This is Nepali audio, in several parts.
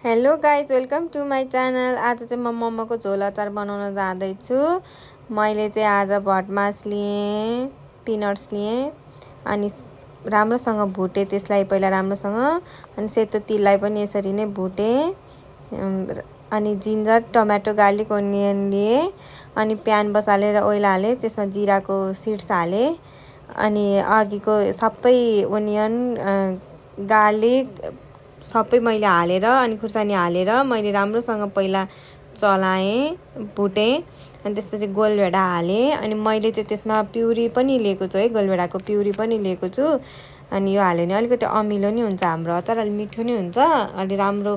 Hello guys, welcome to my channel. आज चाहिँ म मोमोको झोल अचार बनाउन जाँदैछु। मैले चाहिँ आज भटमास लिएँ, पिनट्स लिएँ अनि राम्रोसँग भुटेँ त्यसलाई पहिला राम्रोसँग। अनि सेतो तिललाई पनि यसरी नै भुटेँ। अनि जिन्जर, टमाटो, गार्लिक, ओनियन लिएँ। अनि प्यान बसालेर ओइल हालेँ, त्यसमा जिराको सिड्स हालेँ। अनि अघिको सबै ओनियन, गार्लिक सबै मैले हालेर अनि खुर्सानी हालेर मैले राम्रोसँग पहिला चलाएँ, भुटेँ। अनि त्यसपछि गोलभेडा हालेँ। अनि मैले चाहिँ त्यसमा प्युरी पनि लिएको छु है, गोलभेडाको प्युरी पनि लिएको छु। अनि यो हाल्यो भने अलिकति अमिलो नि हुन्छ हाम्रो अचार, अलि मिठो नि हुन्छ, अलि राम्रो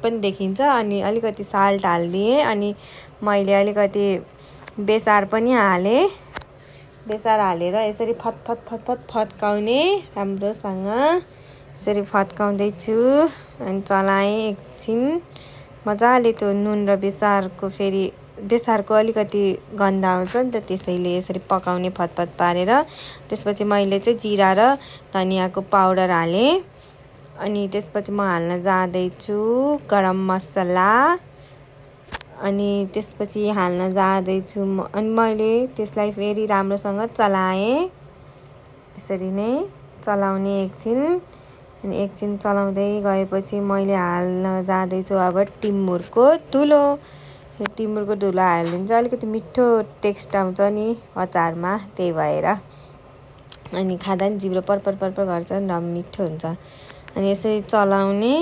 पनि देखिन्छ। अनि अलिकति साल्ट हालिदिएँ। अनि मैले अलिकति बेसार पनि हालेँ। बेसार हालेर यसरी फतफत फत्काउने राम्रोसँग यसरी फत्काउँदैछु। अनि चलाएँ एकछिन मजाले। त्यो नुन र बेसारको फेरि बेसारको अलिकति गन्ध आउँछ नि त, त्यसैले यसरी पकाउने फतफत पारेर। त्यसपछि मैले चाहिँ जिरा र धनियाँको पाउडर हालेँ। अनि त्यसपछि म हाल्न जाँदैछु गरम मसला। अनि त्यसपछि हाल्न जाँदैछु अनि मैले त्यसलाई फेरि राम्रोसँग चलाएँ। यसरी नै चलाउने एकछिन। अनि एकछिन चलाउँदै गएपछि मैले हाल्न जाँदैछु अब टिमुरको धुलो। यो टिमुरको धुलो हालिदिन्छ, अलिकति मिठो टेक्स्ट आउँछ नि अचारमा, त्यही भएर। अनि खाँदा नि जिब्रो परपर गर्छ नि र मिठो हुन्छ। अनि यसरी चलाउने,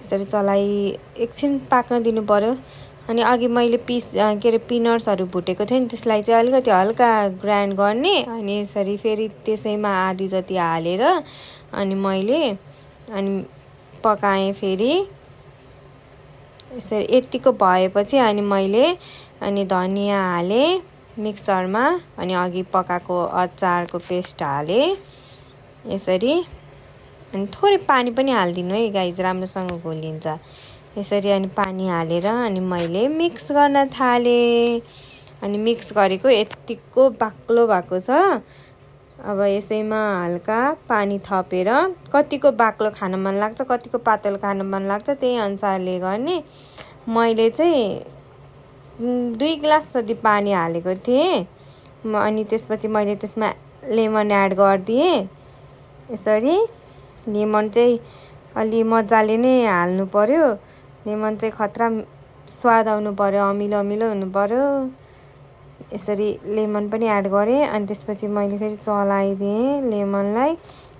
यसरी चलाई एकछिन पाक्न दिनु पर्यो। अनि अघि मैले पिनट्सहरू भुटेको थिएँ नि, त्यसलाई चाहिँ अलिकति हल्का ग्राइन्ड गर्ने। अनि यसरी फेरि त्यसैमा आधी जति हालेर अनि मैले पकाएँ फेरि। यसरी यतिको भएपछि अनि मैले धनियाँ हालेँ मिक्सरमा। अनि अघि पकाएको अचारको पेस्ट हालेँ यसरी। अनि थोरै पानी पनि हालिदिनु है गाइज, राम्रोसँग घोलिन्छ यसरी। अनि पानी हालेर अनि मैले मिक्स गर्न थालेँ। अनि मिक्स गरेको यतिको बाक्लो भएको छ। अब यसैमा हल्का पानी थपेर, कतिको बाक्लो खान मन लाग्छ, कतिको पातलो खान मन लाग्छ, त्यही अनुसारले गर्ने। मैले चाहिँ 2 गिलास जति पानी हालेको थिएँ। अनि त्यसपछि मैले त्यसमा लेमन एड गरिदिएँ यसरी। लेमन चाहिँ अलि मजाले नै हाल्नु पर्यो। लेमन चाहिँ खतरा स्वाद आउनु पर्यो, अमिलो हुनु पर्यो। यसरी लेमन पनि एड गरेँ। अनि त्यसपछि मैले फेरि चलाइदिएँ लेमनलाई।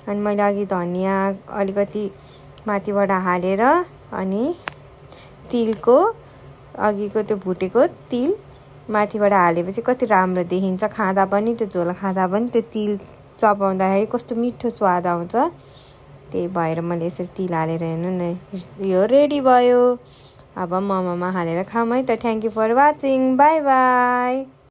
अनि मैले अघि धनियाँ अलिकति माथिबाट हालेर अनि तिलको अघिको त्यो भुटेको तिल माथिबाट हालेपछि कति राम्रो देखिन्छ खाँदा पनि। त्यो झोल खाँदा पनि त्यो तिल चपाउँदाखेरि कस्तो मिठो स्वाद आउँछ। त्यही भएर मैले यसरी तिल हालेर हेर्नु न, यो रेडी भयो। अब मोमोमा हालेर खाऊँ है त। Thank you for watching, bye by.